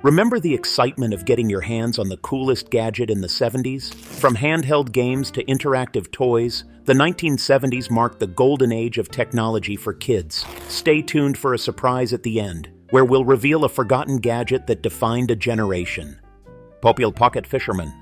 Remember the excitement of getting your hands on the coolest gadget in the 70s? From handheld games to interactive toys, the 1970s marked the golden age of technology for kids. Stay tuned for a surprise at the end, where we'll reveal a forgotten gadget that defined a generation. Popal Pocket Fisherman.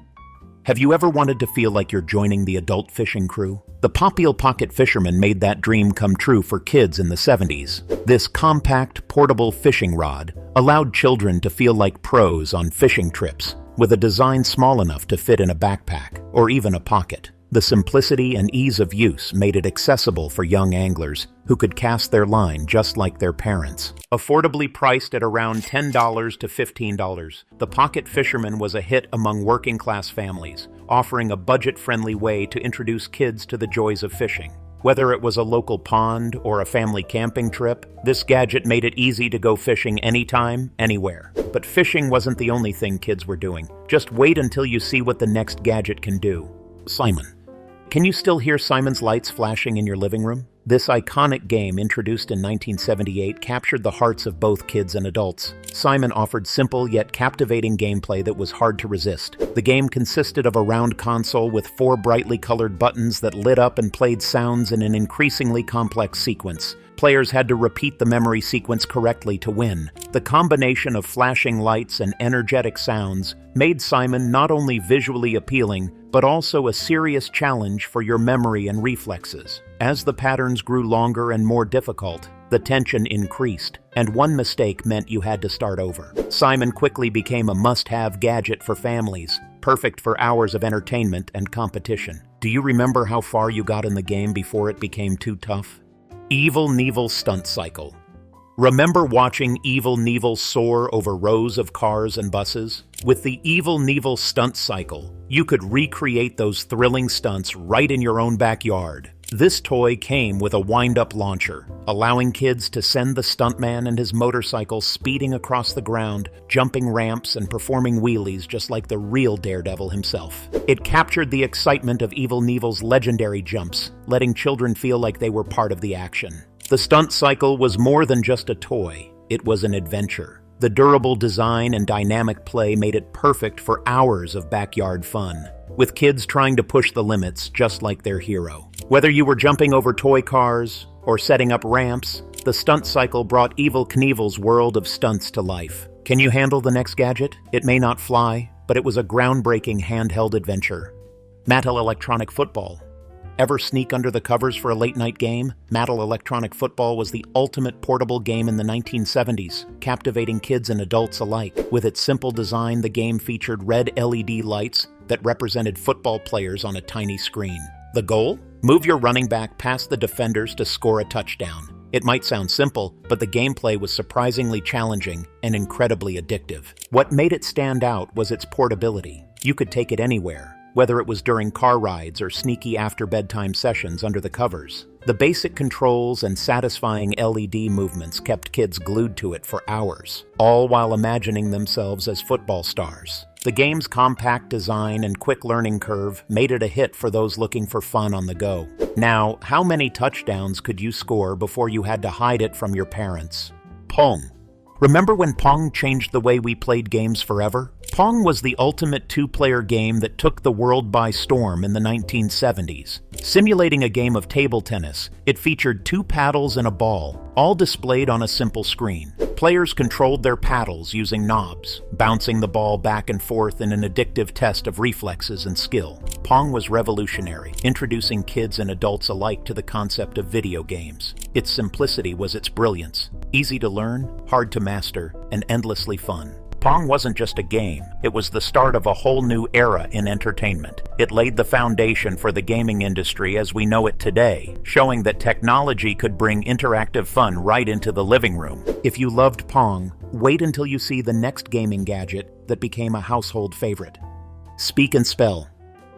Have you ever wanted to feel like you're joining the adult fishing crew? The Popal Pocket Fisherman made that dream come true for kids in the 70s. This compact, portable fishing rod allowed children to feel like pros on fishing trips, with a design small enough to fit in a backpack or even a pocket. The simplicity and ease of use made it accessible for young anglers who could cast their line just like their parents. Affordably priced at around $10 to $15, the Pocket Fisherman was a hit among working-class families, offering a budget-friendly way to introduce kids to the joys of fishing. Whether it was a local pond or a family camping trip, this gadget made it easy to go fishing anytime, anywhere. But fishing wasn't the only thing kids were doing. Just wait until you see what the next gadget can do. Simon. Can you still hear Simon's lights flashing in your living room? This iconic game, introduced in 1978, captured the hearts of both kids and adults. Simon offered simple yet captivating gameplay that was hard to resist. The game consisted of a round console with 4 brightly colored buttons that lit up and played sounds in an increasingly complex sequence. Players had to repeat the memory sequence correctly to win. The combination of flashing lights and energetic sounds made Simon not only visually appealing, but also a serious challenge for your memory and reflexes. As the patterns grew longer and more difficult, the tension increased, and one mistake meant you had to start over. Simon quickly became a must-have gadget for families, perfect for hours of entertainment and competition. Do you remember how far you got in the game before it became too tough? Evil Nevil Stunt Cycle. Remember watching Evil Nevil soar over rows of cars and buses? With the Evil Nevil Stunt Cycle, you could recreate those thrilling stunts right in your own backyard. This toy came with a wind-up launcher, allowing kids to send the stuntman and his motorcycle speeding across the ground, jumping ramps and performing wheelies just like the real Daredevil himself. It captured the excitement of Evil Nevil's legendary jumps, letting children feel like they were part of the action. The stunt cycle was more than just a toy, it was an adventure. The durable design and dynamic play made it perfect for hours of backyard fun, with kids trying to push the limits just like their hero. Whether you were jumping over toy cars or setting up ramps, the stunt cycle brought Evel Knievel's world of stunts to life. Can you handle the next gadget? It may not fly, but it was a groundbreaking handheld adventure. Matal Electronic Football. Ever sneak under the covers for a late-night game? Matal Electronic Football was the ultimate portable game in the 1970s, captivating kids and adults alike. With its simple design, the game featured red LED lights that represented football players on a tiny screen. The goal? Move your running back past the defenders to score a touchdown. It might sound simple, but the gameplay was surprisingly challenging and incredibly addictive. What made it stand out was its portability. You could take it anywhere, whether it was during car rides or sneaky after-bedtime sessions under the covers. The basic controls and satisfying LED movements kept kids glued to it for hours, all while imagining themselves as football stars. The game's compact design and quick learning curve made it a hit for those looking for fun on the go. Now, how many touchdowns could you score before you had to hide it from your parents? Pong. Remember when Pong changed the way we played games forever? Pong was the ultimate two-player game that took the world by storm in the 1970s. Simulating a game of table tennis, it featured 2 paddles and a ball, all displayed on a simple screen. Players controlled their paddles using knobs, bouncing the ball back and forth in an addictive test of reflexes and skill. Pong was revolutionary, introducing kids and adults alike to the concept of video games. Its simplicity was its brilliance. Easy to learn, hard to master, and endlessly fun. Pong wasn't just a game, it was the start of a whole new era in entertainment. It laid the foundation for the gaming industry as we know it today, showing that technology could bring interactive fun right into the living room. If you loved Pong, wait until you see the next gaming gadget that became a household favorite. Speak and Spell.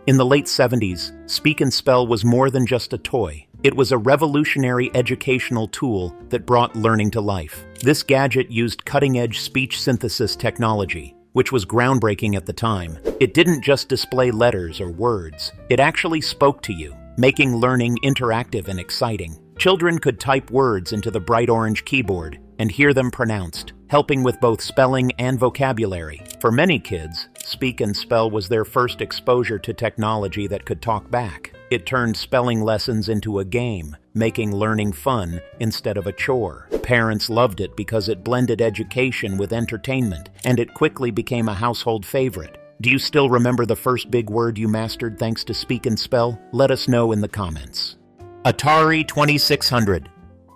In the late 70s, Speak and Spell was more than just a toy. It was a revolutionary educational tool that brought learning to life. This gadget used cutting-edge speech synthesis technology, which was groundbreaking at the time. It didn't just display letters or words. It actually spoke to you, making learning interactive and exciting. Children could type words into the bright orange keyboard and hear them pronounced, helping with both spelling and vocabulary. For many kids, Speak and Spell was their first exposure to technology that could talk back. It turned spelling lessons into a game, making learning fun instead of a chore. Parents loved it because it blended education with entertainment, and it quickly became a household favorite. Do you still remember the first big word you mastered thanks to Speak and Spell? Let us know in the comments. Atari 2600.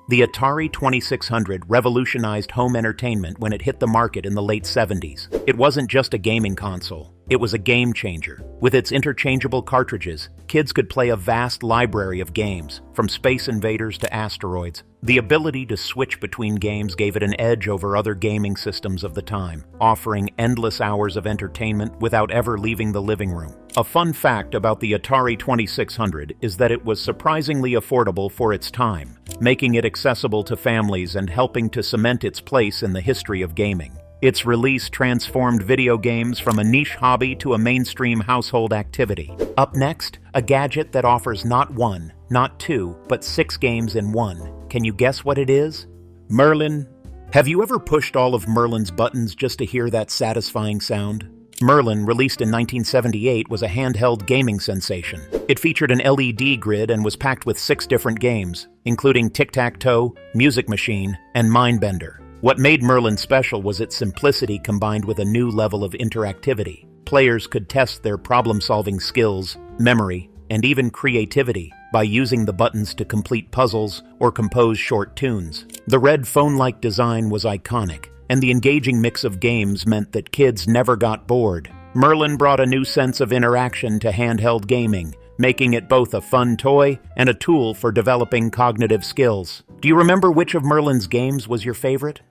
The Atari 2600 revolutionized home entertainment when it hit the market in the late 70s. It wasn't just a gaming console. It was a game changer. With its interchangeable cartridges, kids could play a vast library of games, from Space Invaders to Asteroids. The ability to switch between games gave it an edge over other gaming systems of the time, offering endless hours of entertainment without ever leaving the living room. A fun fact about the Atari 2600 is that it was surprisingly affordable for its time, making it accessible to families and helping to cement its place in the history of gaming. Its release transformed video games from a niche hobby to a mainstream household activity. Up next, a gadget that offers not one, not two, but 6 games in one. Can you guess what it is? Merlin. Have you ever pushed all of Merlin's buttons just to hear that satisfying sound? Merlin, released in 1978, was a handheld gaming sensation. It featured an LED grid and was packed with 6 different games, including Tic-Tac-Toe, Music Machine, and Mindbender. What made Merlin special was its simplicity combined with a new level of interactivity. Players could test their problem-solving skills, memory, and even creativity by using the buttons to complete puzzles or compose short tunes. The red phone-like design was iconic, and the engaging mix of games meant that kids never got bored. Merlin brought a new sense of interaction to handheld gaming, making it both a fun toy and a tool for developing cognitive skills. Do you remember which of Merlin's games was your favorite?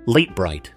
Light-Bright.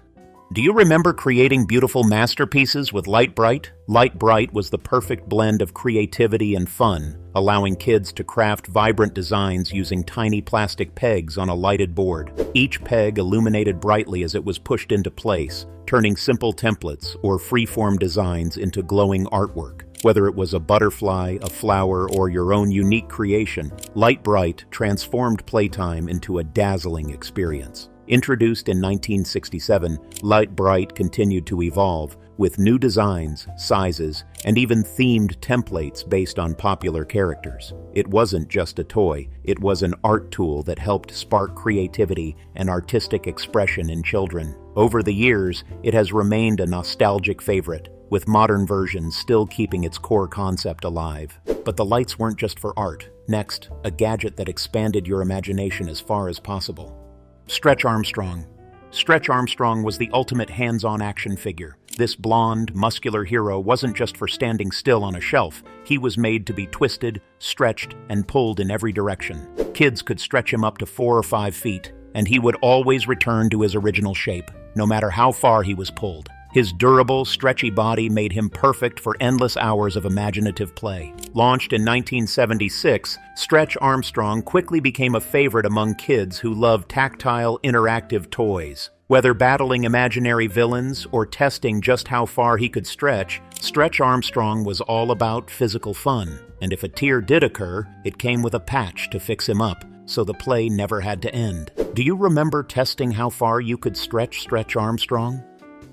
Do you remember creating beautiful masterpieces with Light-Bright? Light-Bright was the perfect blend of creativity and fun, allowing kids to craft vibrant designs using tiny plastic pegs on a lighted board. Each peg illuminated brightly as it was pushed into place, turning simple templates or free-form designs into glowing artwork. Whether it was a butterfly, a flower, or your own unique creation, Light-Bright transformed playtime into a dazzling experience. Introduced in 1967, Light-Bright continued to evolve, with new designs, sizes, and even themed templates based on popular characters. It wasn't just a toy, it was an art tool that helped spark creativity and artistic expression in children. Over the years, it has remained a nostalgic favorite, with modern versions still keeping its core concept alive. But the lights weren't just for art. Next, a gadget that expanded your imagination as far as possible. Stretch Armstrong. Stretch Armstrong was the ultimate hands-on action figure. This blonde, muscular hero wasn't just for standing still on a shelf. He was made to be twisted, stretched, and pulled in every direction. Kids could stretch him up to 4 or 5 feet, and he would always return to his original shape, no matter how far he was pulled. His durable, stretchy body made him perfect for endless hours of imaginative play. Launched in 1976, Stretch Armstrong quickly became a favorite among kids who loved tactile, interactive toys. Whether battling imaginary villains or testing just how far he could stretch, Stretch Armstrong was all about physical fun. And if a tear did occur, it came with a patch to fix him up, so the play never had to end. Do you remember testing how far you could stretch Stretch Armstrong?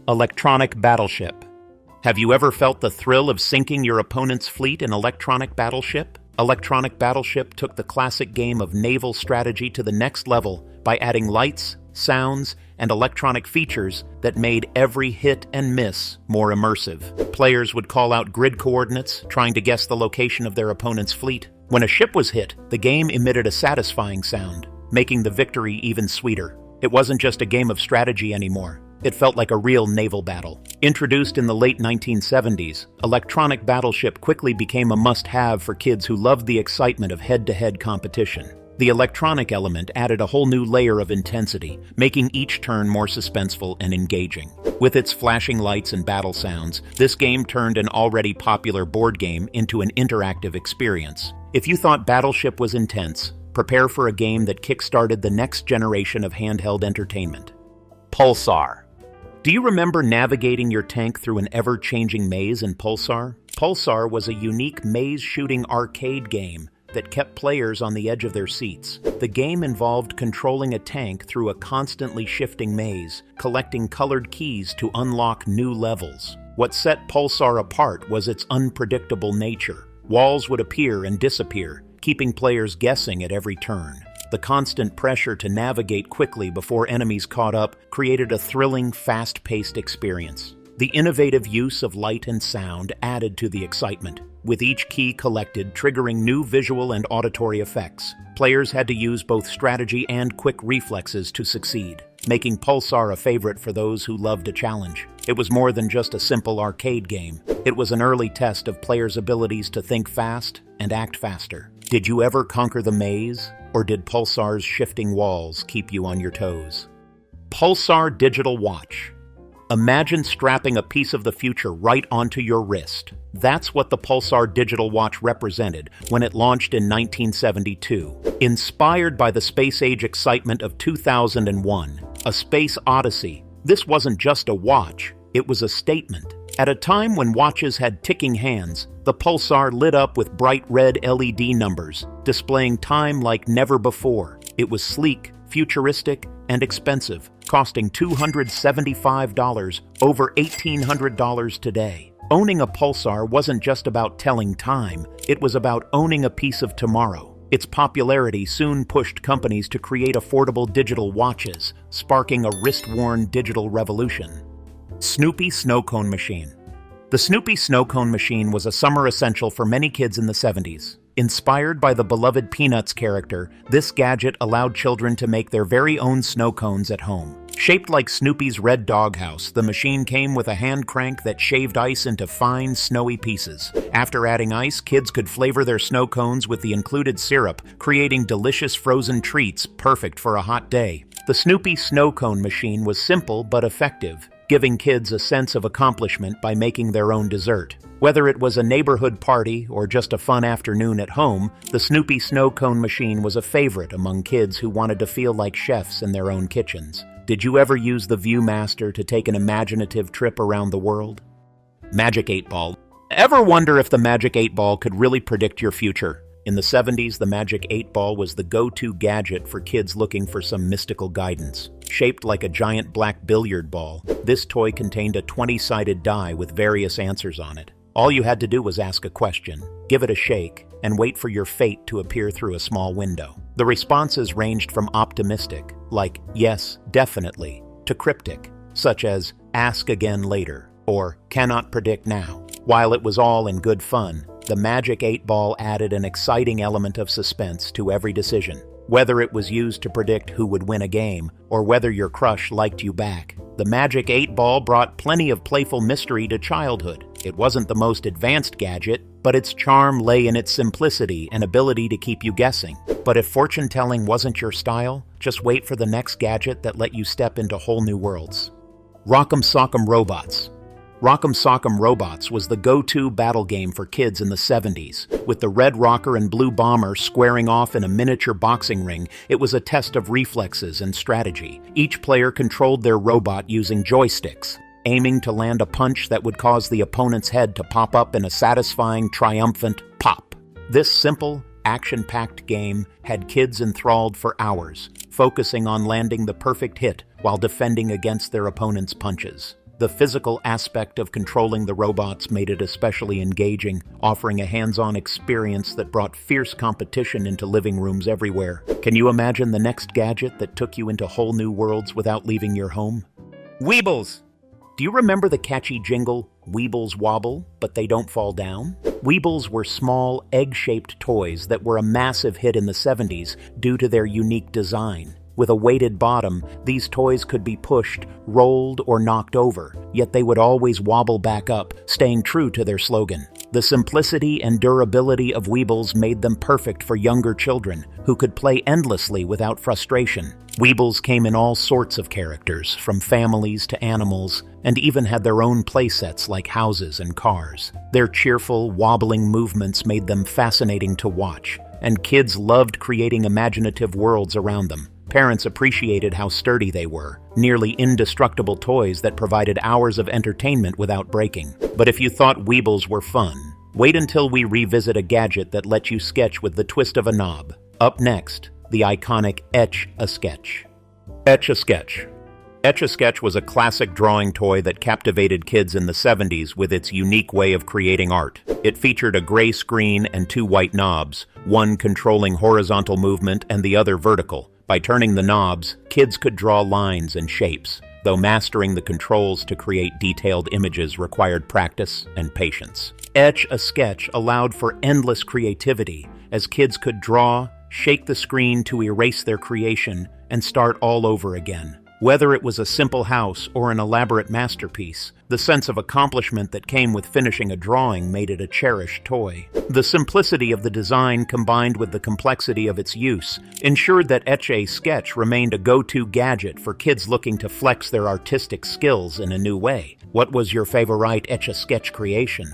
Electronic Battleship. Have you ever felt the thrill of sinking your opponent's fleet in Electronic Battleship? Electronic Battleship took the classic game of naval strategy to the next level by adding lights, sounds, and electronic features that made every hit and miss more immersive. Players would call out grid coordinates, trying to guess the location of their opponent's fleet. When a ship was hit, the game emitted a satisfying sound, making the victory even sweeter. It wasn't just a game of strategy anymore. It felt like a real naval battle. Introduced in the late 1970s, Electronic Battleship quickly became a must-have for kids who loved the excitement of head-to-head competition. The electronic element added a whole new layer of intensity, making each turn more suspenseful and engaging. With its flashing lights and battle sounds, this game turned an already popular board game into an interactive experience. If you thought Battleship was intense, prepare for a game that kick-started the next generation of handheld entertainment. Pulsar. Do you remember navigating your tank through an ever-changing maze in Pulsar? Pulsar was a unique maze-shooting arcade game that kept players on the edge of their seats. The game involved controlling a tank through a constantly shifting maze, collecting colored keys to unlock new levels. What set Pulsar apart was its unpredictable nature. Walls would appear and disappear, keeping players guessing at every turn. The constant pressure to navigate quickly before enemies caught up created a thrilling, fast-paced experience. The innovative use of light and sound added to the excitement, with each key collected triggering new visual and auditory effects. Players had to use both strategy and quick reflexes to succeed, making Pulsar a favorite for those who loved a challenge. It was more than just a simple arcade game. It was an early test of players' abilities to think fast and act faster. Did you ever conquer the maze, or did Pulsar's shifting walls keep you on your toes? Pulsar Digital Watch. Imagine strapping a piece of the future right onto your wrist. That's what the Pulsar Digital Watch represented when it launched in 1972. Inspired by the space-age excitement of 2001, A Space Odyssey, this wasn't just a watch, it was a statement. At a time when watches had ticking hands, the Pulsar lit up with bright red LED numbers, displaying time like never before. It was sleek, futuristic, and expensive, costing $275, over $1,800 today. Owning a Pulsar wasn't just about telling time, it was about owning a piece of tomorrow. Its popularity soon pushed companies to create affordable digital watches, sparking a wrist-worn digital revolution. Snoopy Snow Cone Machine. The Snoopy Snow Cone Machine was a summer essential for many kids in the 70s. Inspired by the beloved Peanuts character, this gadget allowed children to make their very own snow cones at home. Shaped like Snoopy's red doghouse, the machine came with a hand crank that shaved ice into fine, snowy pieces. After adding ice, kids could flavor their snow cones with the included syrup, creating delicious frozen treats perfect for a hot day. The Snoopy Snow Cone Machine was simple but effective, giving kids a sense of accomplishment by making their own dessert. Whether it was a neighborhood party or just a fun afternoon at home, the Snoopy Snow Cone Machine was a favorite among kids who wanted to feel like chefs in their own kitchens. Did you ever use the Viewmaster to take an imaginative trip around the world? Magic 8-Ball. Ever wonder if the Magic 8-Ball could really predict your future? In the 70s, the Magic 8-Ball was the go-to gadget for kids looking for some mystical guidance. Shaped like a giant black billiard ball, this toy contained a 20-sided die with various answers on it. All you had to do was ask a question, give it a shake, and wait for your fate to appear through a small window. The responses ranged from optimistic, like yes, definitely, to cryptic, such as ask again later, or cannot predict now. While it was all in good fun, the Magic 8-Ball added an exciting element of suspense to every decision. Whether it was used to predict who would win a game, or whether your crush liked you back, the Magic 8-Ball brought plenty of playful mystery to childhood. It wasn't the most advanced gadget, but its charm lay in its simplicity and ability to keep you guessing. But if fortune-telling wasn't your style, just wait for the next gadget that let you step into whole new worlds. Rockham Sockum Robots. Rockham Sockum Robots was the go-to battle game for kids in the 70s. With the red rocker and blue bomber squaring off in a miniature boxing ring, it was a test of reflexes and strategy. Each player controlled their robot using joysticks, aiming to land a punch that would cause the opponent's head to pop up in a satisfying, triumphant pop. This simple, action-packed game had kids enthralled for hours, focusing on landing the perfect hit while defending against their opponent's punches. The physical aspect of controlling the robots made it especially engaging, offering a hands-on experience that brought fierce competition into living rooms everywhere. Can you imagine the next gadget that took you into whole new worlds without leaving your home? Weebles! Do you remember the catchy jingle, Weebles wobble, but they don't fall down? Weebles were small, egg-shaped toys that were a massive hit in the 70s due to their unique design. With a weighted bottom, these toys could be pushed, rolled, or knocked over, yet they would always wobble back up, staying true to their slogan. The simplicity and durability of Weebles made them perfect for younger children, who could play endlessly without frustration. Weebles came in all sorts of characters, from families to animals, and even had their own playsets like houses and cars. Their cheerful, wobbling movements made them fascinating to watch, and kids loved creating imaginative worlds around them. Parents appreciated how sturdy they were, nearly indestructible toys that provided hours of entertainment without breaking. But if you thought Weebles were fun, Wait until we revisit a gadget that lets you sketch with the twist of a knob. Up next, the iconic Etch A Sketch. Etch A Sketch. Etch A Sketch was a classic drawing toy that captivated kids in the 70s with its unique way of creating art. It featured a gray screen and two white knobs, one controlling horizontal movement and the other vertical. By turning the knobs, kids could draw lines and shapes, though mastering the controls to create detailed images required practice and patience. Etch A Sketch allowed for endless creativity, as kids could draw, shake the screen to erase their creation, and start all over again. Whether it was a simple house or an elaborate masterpiece, the sense of accomplishment that came with finishing a drawing made it a cherished toy. The simplicity of the design combined with the complexity of its use ensured that Etch A Sketch remained a go-to gadget for kids looking to flex their artistic skills in a new way. What was your favorite Etch A Sketch creation?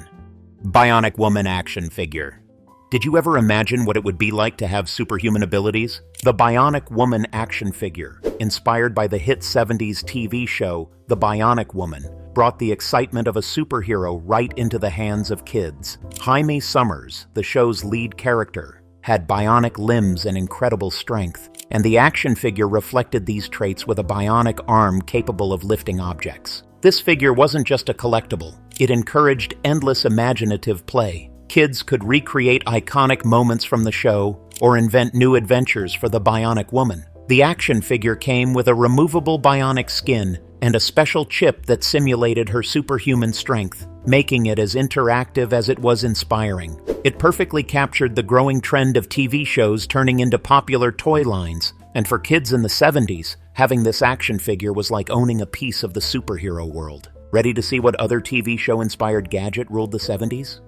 Bionic Woman action figure. Did you ever imagine what it would be like to have superhuman abilities? The Bionic Woman action figure, inspired by the hit 70s TV show The Bionic Woman, brought the excitement of a superhero right into the hands of kids. Jaime Summers, the show's lead character, had bionic limbs and incredible strength, and the action figure reflected these traits with a bionic arm capable of lifting objects. This figure wasn't just a collectible, it encouraged endless imaginative play. Kids could recreate iconic moments from the show or invent new adventures for the Bionic Woman. The action figure came with a removable bionic skin and a special chip that simulated her superhuman strength, making it as interactive as it was inspiring. It perfectly captured the growing trend of TV shows turning into popular toy lines, and for kids in the 70s, having this action figure was like owning a piece of the superhero world. Ready to see what other TV show-inspired gadget ruled the 70s?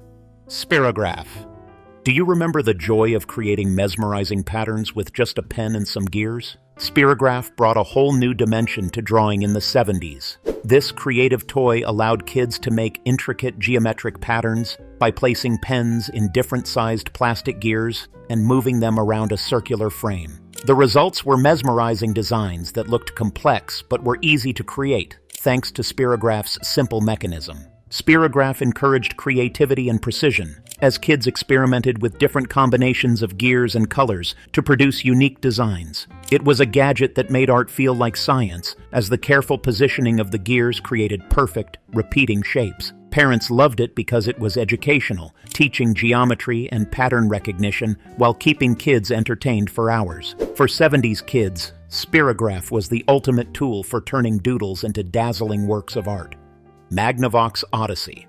Spirograph. Do you remember the joy of creating mesmerizing patterns with just a pen and some gears? Spirograph brought a whole new dimension to drawing in the 70s. This creative toy allowed kids to make intricate geometric patterns by placing pens in different-sized plastic gears and moving them around a circular frame. The results were mesmerizing designs that looked complex but were easy to create, thanks to Spirograph's simple mechanism. Spirograph encouraged creativity and precision, as kids experimented with different combinations of gears and colors to produce unique designs. It was a gadget that made art feel like science, as the careful positioning of the gears created perfect, repeating shapes. Parents loved it because it was educational, teaching geometry and pattern recognition while keeping kids entertained for hours. For 70s kids, Spirograph was the ultimate tool for turning doodles into dazzling works of art. Magnavox Odyssey.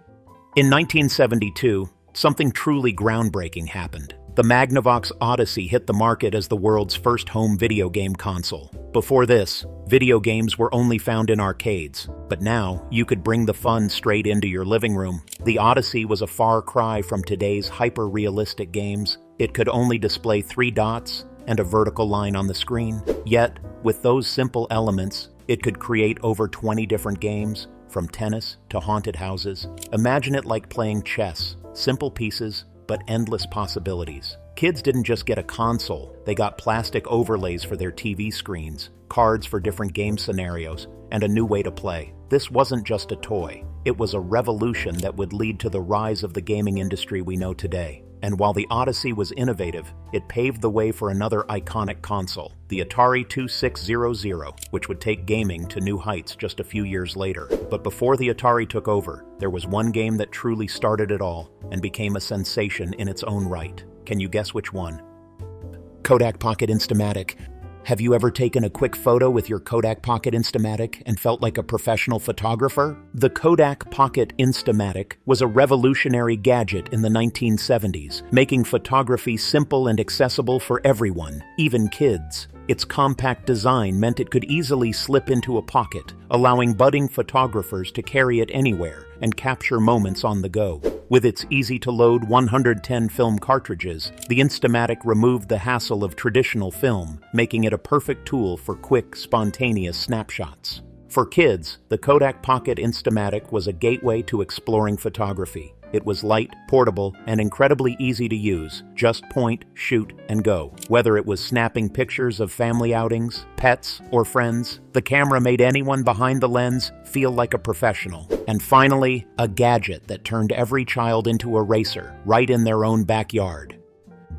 In 1972, something truly groundbreaking happened. The Magnavox Odyssey hit the market as the world's first home video game console. Before this, video games were only found in arcades, but now you could bring the fun straight into your living room. The Odyssey was a far cry from today's hyper-realistic games. It could only display 3 dots and a vertical line on the screen. Yet, with those simple elements, it could create over 20 different games, from tennis to haunted houses. Imagine it like playing chess. Simple pieces, but endless possibilities. Kids didn't just get a console, they got plastic overlays for their TV screens, cards for different game scenarios, and a new way to play. This wasn't just a toy, it was a revolution that would lead to the rise of the gaming industry we know today. And while the Odyssey was innovative, it paved the way for another iconic console, the Atari 2600, which would take gaming to new heights just a few years later. But before the Atari took over, there was one game that truly started it all and became a sensation in its own right. Can you guess which one? Kodak Pocket Instamatic. Have you ever taken a quick photo with your Kodak Pocket Instamatic and felt like a professional photographer? The Kodak Pocket Instamatic was a revolutionary gadget in the 1970s, making photography simple and accessible for everyone, even kids. Its compact design meant it could easily slip into a pocket, allowing budding photographers to carry it anywhere and capture moments on the go. With its easy-to-load 110 film cartridges, the Instamatic removed the hassle of traditional film, making it a perfect tool for quick, spontaneous snapshots. For kids, the Kodak Pocket Instamatic was a gateway to exploring photography. It was light, portable, and incredibly easy to use. Just point, shoot, and go. Whether it was snapping pictures of family outings, pets, or friends, the camera made anyone behind the lens feel like a professional. And finally, a gadget that turned every child into a racer, right in their own backyard.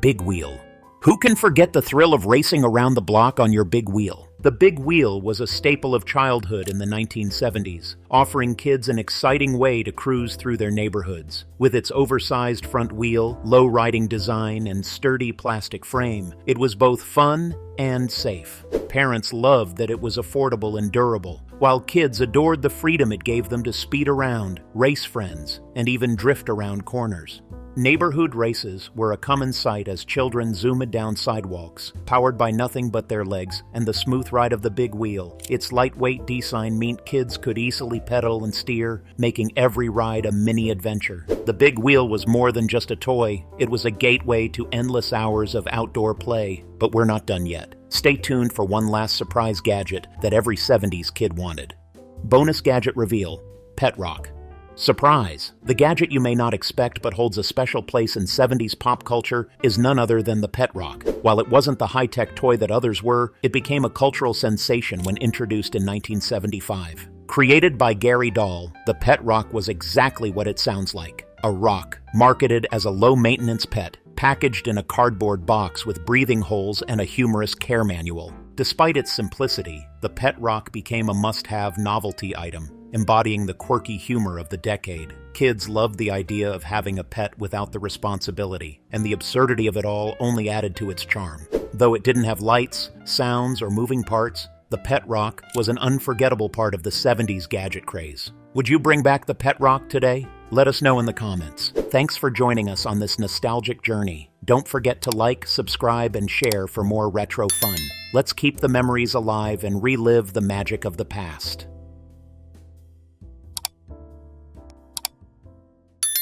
Big Wheel. Who can forget the thrill of racing around the block on your big wheel? The big wheel was a staple of childhood in the 1970s, offering kids an exciting way to cruise through their neighborhoods. With its oversized front wheel, low-riding design, and sturdy plastic frame, it was both fun and safe. Parents loved that it was affordable and durable, while kids adored the freedom it gave them to speed around, race friends, and even drift around corners. Neighborhood races were a common sight as children zoomed down sidewalks, powered by nothing but their legs and the smooth ride of the big wheel. Its lightweight design meant kids could easily pedal and steer, making every ride a mini adventure. The big wheel was more than just a toy. It was a gateway to endless hours of outdoor play. But we're not done yet. Stay tuned for one last surprise gadget that every 70s kid wanted. Bonus gadget reveal: Pet Rock. Surprise! The gadget you may not expect but holds a special place in 70s pop culture is none other than the Pet Rock. While it wasn't the high-tech toy that others were, it became a cultural sensation when introduced in 1975. Created by Gary Dahl, the Pet Rock was exactly what it sounds like: a rock, marketed as a low-maintenance pet, packaged in a cardboard box with breathing holes and a humorous care manual. Despite its simplicity, the Pet Rock became a must-have novelty item, embodying the quirky humor of the decade. Kids loved the idea of having a pet without the responsibility, and the absurdity of it all only added to its charm. Though it didn't have lights, sounds, or moving parts, the Pet Rock was an unforgettable part of the 70s gadget craze. Would you bring back the Pet Rock today? Let us know in the comments. Thanks for joining us on this nostalgic journey. Don't forget to like, subscribe, and share for more retro fun. Let's keep the memories alive and relive the magic of the past.